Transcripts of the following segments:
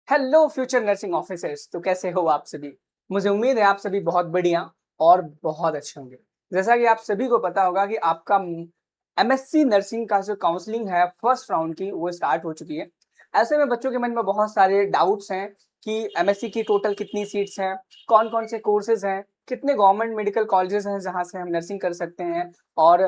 Hello future nursing officers, तो कैसे हो आप सभी। मुझे उम्मीद है आप सभी बहुत बढ़िया और बहुत अच्छे होंगे। जैसा कि आप सभी को पता होगा कि आपका एमएससी नर्सिंग का जो काउंसलिंग है फर्स्ट राउंड की वो स्टार्ट हो चुकी है। ऐसे में बच्चों के मन में बहुत सारे डाउट्स हैं कि एमएससी की टोटल कितनी सीट्स हैं, कौन कौन से कोर्सेज हैं, कितने गवर्नमेंट मेडिकल कॉलेजेस हैं जहां से हम नर्सिंग कर सकते हैं, और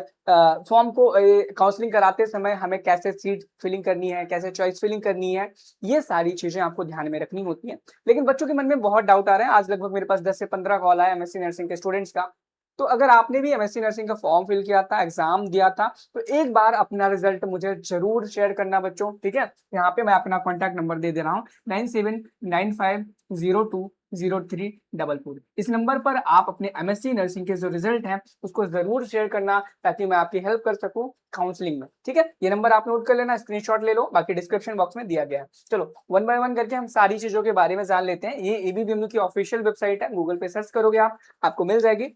फॉर्म को काउंसलिंग कराते समय हमें कैसे सीट फिलिंग करनी है, कैसे चॉइस फिलिंग करनी है। ये सारी चीजें आपको ध्यान में रखनी होती हैं। लेकिन बच्चों के मन में बहुत डाउट आ रहे हैं। आज लगभग मेरे पास 10 से 15 कॉल आया एमएससी नर्सिंग के स्टूडेंट्स का। तो अगर आपने भी एमएससी नर्सिंग का फॉर्म फिल किया था, एग्जाम दिया था, तो एक बार अपना रिजल्ट मुझे जरूर शेयर करना बच्चों, ठीक है। यहाँ पे मैं अपना कॉन्टैक्ट नंबर दे रहा हूँ 9795020344। इस नंबर पर आप अपने एमएससी नर्सिंग के जो रिजल्ट हैं उसको जरूर शेयर करना, ताकि मैं आपकी हेल्प कर सकूं काउंसलिंग में, ठीक है। ये नंबर आप नोट कर लेना, स्क्रीनशॉट ले लो, बाकी डिस्क्रिप्शन बॉक्स में दिया गया है। चलो वन बाय वन करके हम सारी चीजों के बारे में जान लेते हैं। ये एबीबीएमयू की ऑफिशियल वेबसाइट है, गूगल पे सर्च करोगे आप, आपको मिल जाएगी।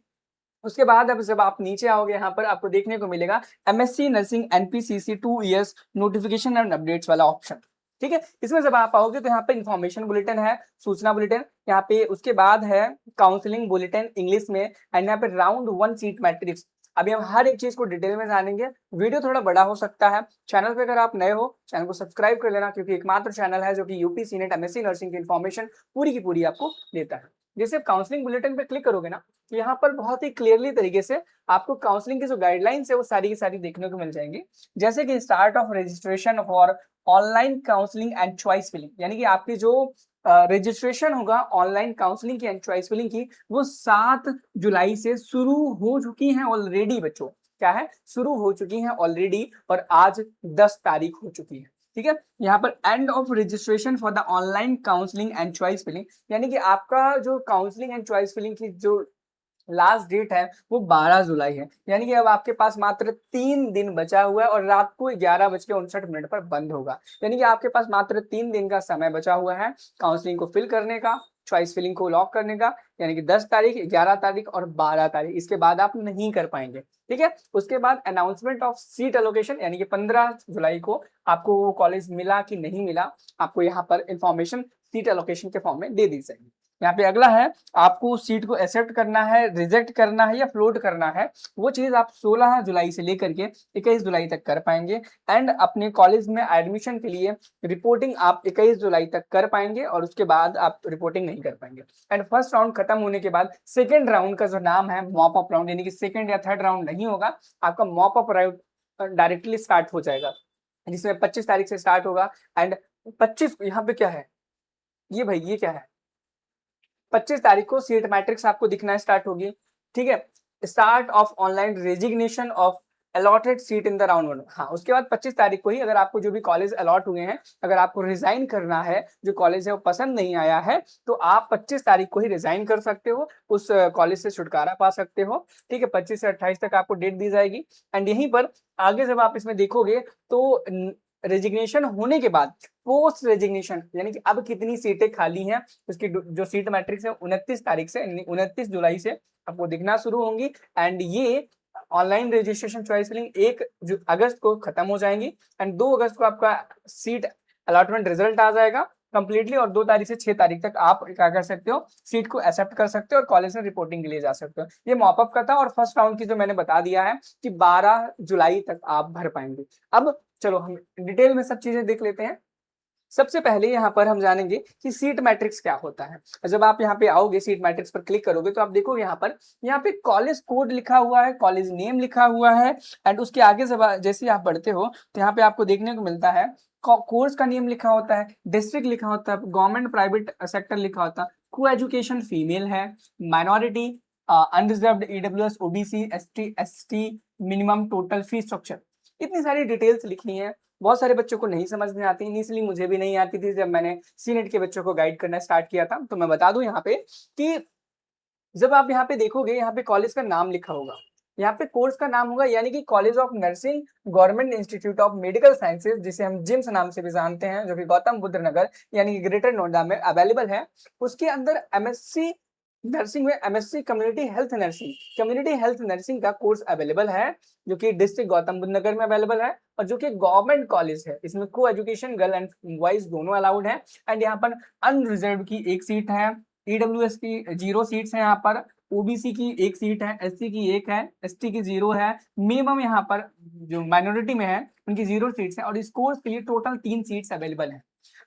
उसके बाद अब जब आप नीचे आओगे यहाँ पर आपको देखने को मिलेगा MSc nursing NPCC 2 years notification and updates वाला ऑप्शन, ठीक है। इसमें जब आप आओगे तो यहाँ पे इन्फॉर्मेशन बुलेटिन है, सूचना बुलेटिन यहाँ पे, उसके बाद है काउंसलिंग बुलेटिन इंग्लिश में, एंड यहाँ पे राउंड 1 सीट मैट्रिक्स। अभी हम हर एक चीज को डिटेल में जानेंगे। वीडियो थोड़ा बड़ा हो सकता है। चैनल पे अगर आप नए हो, चैनल को सब्सक्राइब कर लेना, क्योंकि एकमात्र चैनल है जो कि यूपी सीनेट एमएससी नर्सिंग की इन्फॉर्मेशन पूरी की पूरी आपको देता है। जैसे काउंसलिंग बुलेटिन पे क्लिक करोगे ना, तो यहाँ पर बहुत ही क्लियरली तरीके से आपको काउंसलिंग की जो गाइडलाइंस है वो सारी की सारी देखने को मिल जाएंगी। जैसे कि start of registration for online counselling and choice filling, यानी कि आपकी जो रजिस्ट्रेशन होगा ऑनलाइन काउंसलिंग की एंड चॉइस फिलिंग की, वो 7 जुलाई से शुरू हो चुकी है ऑलरेडी बच्चों। क्या है, शुरू हो चुकी है ऑलरेडी, और आज 10 तारीख हो चुकी है, ठीक है। यहाँ पर end of registration for the online counselling and choice filling, यानी कि आपका जो काउंसलिंग एंड चॉइस फिलिंग की जो लास्ट डेट है वो 12 जुलाई है। यानी कि अब आपके पास मात्र 3 दिन बचा हुआ है, और रात को 11:59 पर बंद होगा। यानी कि आपके पास मात्र 3 दिन का समय बचा हुआ है काउंसलिंग को फिल करने का, चॉइस फिलिंग को लॉक करने का। यानी कि 10 तारीख, 11 तारीख और 12 तारीख, इसके बाद आप नहीं कर पाएंगे, ठीक है। उसके बाद अनाउंसमेंट ऑफ सीट एलोकेशन, यानी कि 15 जुलाई को आपको वो कॉलेज मिला कि नहीं मिला, आपको यहाँ पर इंफॉर्मेशन सीट एलोकेशन के फॉर्म में दे दी जाएगी। यहाँ पे अगला है, आपको सीट को एक्सेप्ट करना है, रिजेक्ट करना है या फ्लोट करना है, वो चीज आप 16 जुलाई से लेकर के 21 जुलाई तक कर पाएंगे। एंड अपने कॉलेज में एडमिशन के लिए रिपोर्टिंग आप 21 जुलाई तक कर पाएंगे, और उसके बाद आप रिपोर्टिंग नहीं कर पाएंगे। एंड फर्स्ट राउंड खत्म होने के बाद सेकेंड राउंड का जो नाम है मॉप अप राउंड, यानी कि सेकेंड या थर्ड राउंड नहीं होगा, आपका mop up round directly start हो जाएगा, जिसमें 25 तारीख से स्टार्ट होगा। एंड 25 यहाँ पे क्या है, ये भाई ये क्या है, 25 तारीख को सीट मैट्रिक्स आपको दिखना स्टार्ट होगी, ठीक है। Start of online resignation of allotted seat in the round 1। हाँ, उसके बाद 25 तारीख को ही अगर आपको जो भी कॉलेज अलॉट हुए हैं, अगर आपको रिजाइन करना है, जो कॉलेज है वो पसंद नहीं आया है, तो आप 25 तारीख को ही रिजाइन कर सकते हो, उस कॉलेज से छुटकारा पा सकते हो, ठीक है। 25 से 28 तक आपको डेट दी जाएगी। एंड यहीं पर आगे जब आप इसमें देखोगे तो रेजिग्नेशन होने के बाद पोस्ट रेजिग्नेशन, यानी कि अब कितनी सीटें खाली हैं, उसकी जो सीट मैट्रिक्स है 29 तारीख से, 29 जुलाई से आपको दिखना शुरू होंगी। एंड ये ऑनलाइन रजिस्ट्रेशन चॉइस फिलिंग 1 अगस्त को खत्म हो जाएंगी, एंड 2 अगस्त को आपका सीट अलॉटमेंट रिजल्ट आ जाएगा कंप्लीटली, और 2 तारीख से 6 तारीख तक आप क्या कर सकते हो, सीट को एक्सेप्ट कर सकते हो और कॉलेज में रिपोर्टिंग के लिए जा सकते हो। ये मॉपअप का था, और फर्स्ट राउंड की जो मैंने बता दिया है कि 12 जुलाई तक आप भर पाएंगे। अब चलो हम डिटेल में सब चीजें देख लेते हैं। सबसे पहले यहाँ पर हम जानेंगे कि सीट मैट्रिक्स क्या होता है। जब आप यहाँ पे आओगे, सीट मैट्रिक्स पर क्लिक करोगे, तो आप देखोगे यहाँ पे कॉलेज कोड लिखा हुआ है, कॉलेज नेम लिखा हुआ है। एंड उसके आगे जब जैसे आप बढ़ते हो तो यहाँ पे आपको देखने को मिलता है कोर्स का नेम लिखा होता है, डिस्ट्रिक्ट लिखा होता है, गवर्नमेंट प्राइवेट सेक्टर लिखा होता है, को एजुकेशन फीमेल है, minority, unreserved, EWS, OBC, ST, ST, minimum total fee structure. इतनी सारी डिटेल्स लिखनी है। बहुत सारे बच्चों को नहीं समझ में आती, इनिशियली मुझे भी नहीं आती थी जब मैंने सीनेट के बच्चों को गाइड करना स्टार्ट किया था। तो मैं बता दूं यहाँ पे कि जब आप यहाँ पे देखोगे, यहाँ पे कॉलेज का नाम लिखा होगा, यहाँ पे कोर्स का नाम होगा, यानी कि college of nursing government institute of medical sciences, जिसे हम जिम्स नाम से भी जानते हैं, जो कि गौतम बुद्ध नगर यानी कि ग्रेटर नोएडा में अवेलेबल है। उसके अंदर एमएससी नर्सिंग में एमएससी कम्युनिटी हेल्थ नर्सिंग का कोर्स अवेलेबल है, जो कि डिस्ट्रिक्ट गौतम बुद्ध नगर में अवेलेबल है। और जो कि गवर्नमेंट कॉलेज है, इसमें को एजुकेशन गर्ल एंड बॉयज दोनों अलाउड है। एंड यहाँ पर अनरिजर्व की 1 सीट है, ईडब्ल्यूएस की 0 सीट्स है, यहाँ पर ओबीसी की 1 सीट है, एससी की 1 है, एसटी की 0 है, मिनिमम यहाँ पर जो माइनॉरिटी में है उनकी 0 सीट्स है, और इस कोर्स के लिए टोटल 3 सीट्स अवेलेबल है।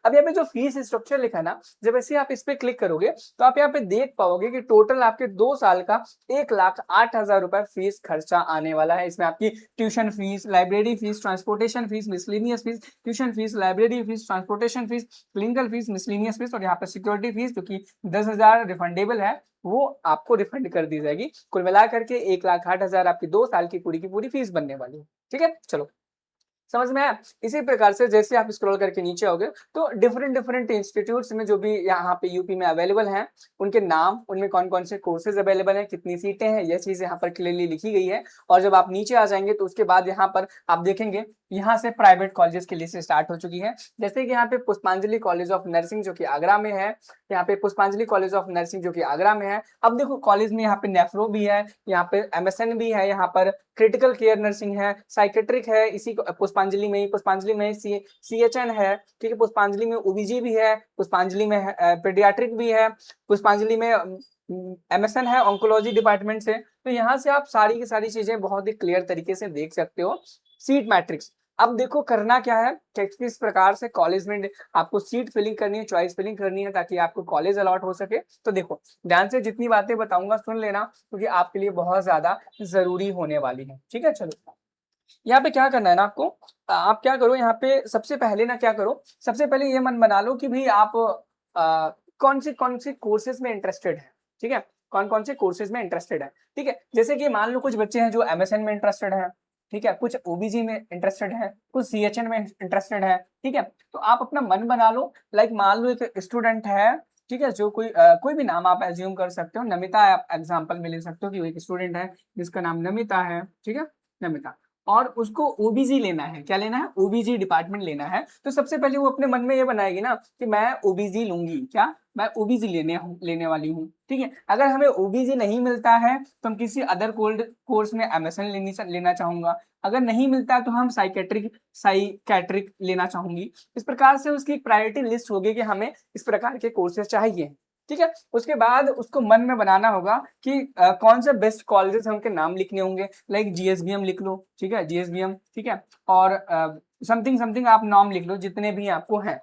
अब यहाँ पे जो फीस स्ट्रक्चर लिखा है ना, जब ऐसे आप इस पे क्लिक करोगे तो आप यहाँ पे देख पाओगे कि टोटल आपके 2 साल का 1,08,000 रुपए फीस खर्चा आने वाला है। इसमें आपकी tuition fees, library fees, transportation fees, miscellaneous fees, tuition fees, library fees, transportation fees, clinical fees, miscellaneous fees, और यहाँ पे सिक्योरिटी फीस जो कि 10,000 रिफंडेबल है, वो आपको रिफंड कर दी जाएगी। कुल मिला करके 1,08,000 आपकी 2 साल की पूरी फीस बनने वाली है। ठीक है, चलो समझ में आया। इसी प्रकार से जैसे आप स्क्रॉल करके नीचे आओगे तो डिफरेंट इंस्टीट्यूट्स में जो भी यहाँ पे यूपी में अवेलेबल हैं, उनके नाम, उनमें कौन कौन से कोर्सेज अवेलेबल हैं, कितनी सीटें हैं, यह चीज यहाँ पर क्लियरली लिखी गई है। और जब आप नीचे आ जाएंगे तो उसके बाद यहाँ पर आप देखेंगे यहाँ से प्राइवेट कॉलेजेस की लिस्ट स्टार्ट हो चुकी है। जैसे कि यहाँ पे पुष्पांजलि कॉलेज ऑफ नर्सिंग जो कि आगरा में है, यहाँ पे पुष्पांजलि कॉलेज ऑफ नर्सिंग जो कि आगरा में है। अब देखो कॉलेज में यहाँ पे नेफ्रो भी है, यहाँ पे एमएसएन भी है, यहाँ पर क्रिटिकल केयर नर्सिंग है, साइकेट्रिक है, इसी पुष्पांजलि में सीएचएन है, ठीक है, पुष्पांजलि में ओबीजी भी है, पुष्पांजलि में पेडियाट्रिक भी है, पुष्पांजलि में एमएसएन है ऑन्कोलॉजी डिपार्टमेंट से। तो यहाँ से आप सारी की सारी चीजें बहुत ही क्लियर तरीके से देख सकते हो। सीट मैट्रिक्स, अब देखो करना क्या है कि किस प्रकार से कॉलेज में आपको सीट फिलिंग करनी है, चॉइस फिलिंग करनी है, ताकि आपको कॉलेज अलॉट हो सके। तो देखो ध्यान से जितनी बातें बताऊंगा सुन लेना, क्योंकि आपके लिए बहुत ज्यादा जरूरी होने वाली है। ठीक है, चलो यहाँ पे क्या करना है ना आपको, आप क्या करो यहाँ पे सबसे पहले ना क्या करो, सबसे पहले ये मन बना लो कि भाई आप कौन से कोर्सेज में इंटरेस्टेड है। ठीक है, कौन कौन से कोर्सेज में इंटरेस्टेड है। ठीक है, जैसे कि मान लो कुछ बच्चे हैं जो एमएसएन में इंटरेस्टेड है, ठीक है, कुछ ओबीजी में इंटरेस्टेड है, कुछ सीएचएन में इंटरेस्टेड है। ठीक है, तो आप अपना मन बना लो। लाइक मान लो एक स्टूडेंट है, ठीक है, जो कोई भी नाम आप एज्यूम कर सकते हो, नमिता आप एग्जाम्पल में ले सकते हो कि वो एक स्टूडेंट है जिसका नाम नमिता है। ठीक है, नमिता, और उसको ओबीजी लेना है, क्या लेना है, ओबीजी डिपार्टमेंट लेना है। तो सबसे पहले वो अपने मन में ये बनाएगी ना कि मैं ओबीजी लूंगी, क्या मैं ओबीजी लेने वाली हूँ। ठीक है, अगर हमें ओबीजी नहीं मिलता है तो हम किसी अदर कोर्स में एमएसएन लेना चाहूंगा, अगर नहीं मिलता तो हम साइकेट्रिक लेना चाहूंगी। इस प्रकार से उसकी एक प्रायोरिटी लिस्ट होगी कि हमें इस प्रकार के कोर्सेज चाहिए। ठीक है, उसके बाद उसको मन में बनाना होगा कि कौन से बेस्ट कॉलेजेस हैं, उनके नाम लिखने होंगे। लाइक जीएसबीएम लिख लो, ठीक है, जीएसबीएम, ठीक है, और समथिंग आप नाम लिख लो जितने भी आपको हैं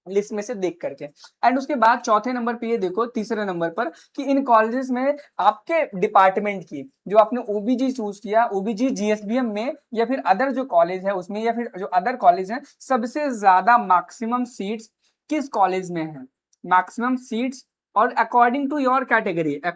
लिस्ट में से देख करके। एंड उसके बाद चौथे नंबर पे ये देखो, तीसरे नंबर पर कि इन कॉलेजेस में आपके डिपार्टमेंट की जो आपने ओबीजी चूज किया, ओबीजी जीएसबीएम में या फिर अदर जो कॉलेज है उसमें, या फिर जो अदर कॉलेज है, सबसे ज्यादा मैक्सिमम सीट्स किस कॉलेज में है, मैक्सिमम सीट्स। और अकॉर्डिंग टू योर कैटेगरी, क्या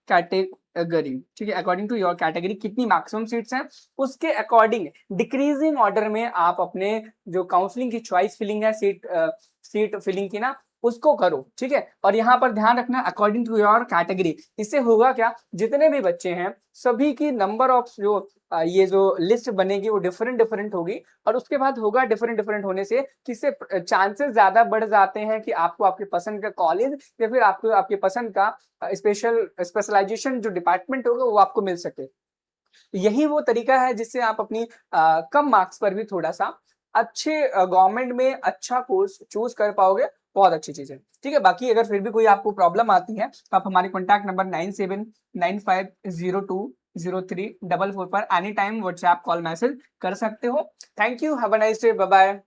कैटेगरी, ठीक है, अकॉर्डिंग टू योर कैटेगरी कितनी मैक्सिमम सीट्स हैं, उसके अकॉर्डिंग डिक्रीजिंग ऑर्डर में आप अपने जो काउंसलिंग की चॉइस फिलिंग है, सीट फिलिंग की ना, उसको करो। ठीक है, और यहाँ पर ध्यान रखना अकॉर्डिंग टू योर कैटेगरी। इससे होगा क्या, जितने भी बच्चे हैं सभी की नंबर ऑफ जो ये जो लिस्ट बनेगी वो डिफरेंट होगी, और उसके बाद होगा डिफरेंट होने से किससे चांसेस ज्यादा बढ़ जाते हैं कि आपको आपके पसंद का कॉलेज या फिर आपको आपके पसंद का स्पेशलाइजेशन जो डिपार्टमेंट होगा वो आपको मिल सके। यही वो तरीका है जिससे आप अपनी कम मार्क्स पर भी थोड़ा सा अच्छे गवर्नमेंट में अच्छा कोर्स चूज कर पाओगे। बहुत अच्छी चीज है। ठीक है, बाकी अगर फिर भी कोई आपको प्रॉब्लम आती है तो आप हमारे कॉन्टैक्ट नंबर 9795020344 पर any time WhatsApp call message कर सकते हो। Thank you, have a nice day, bye bye.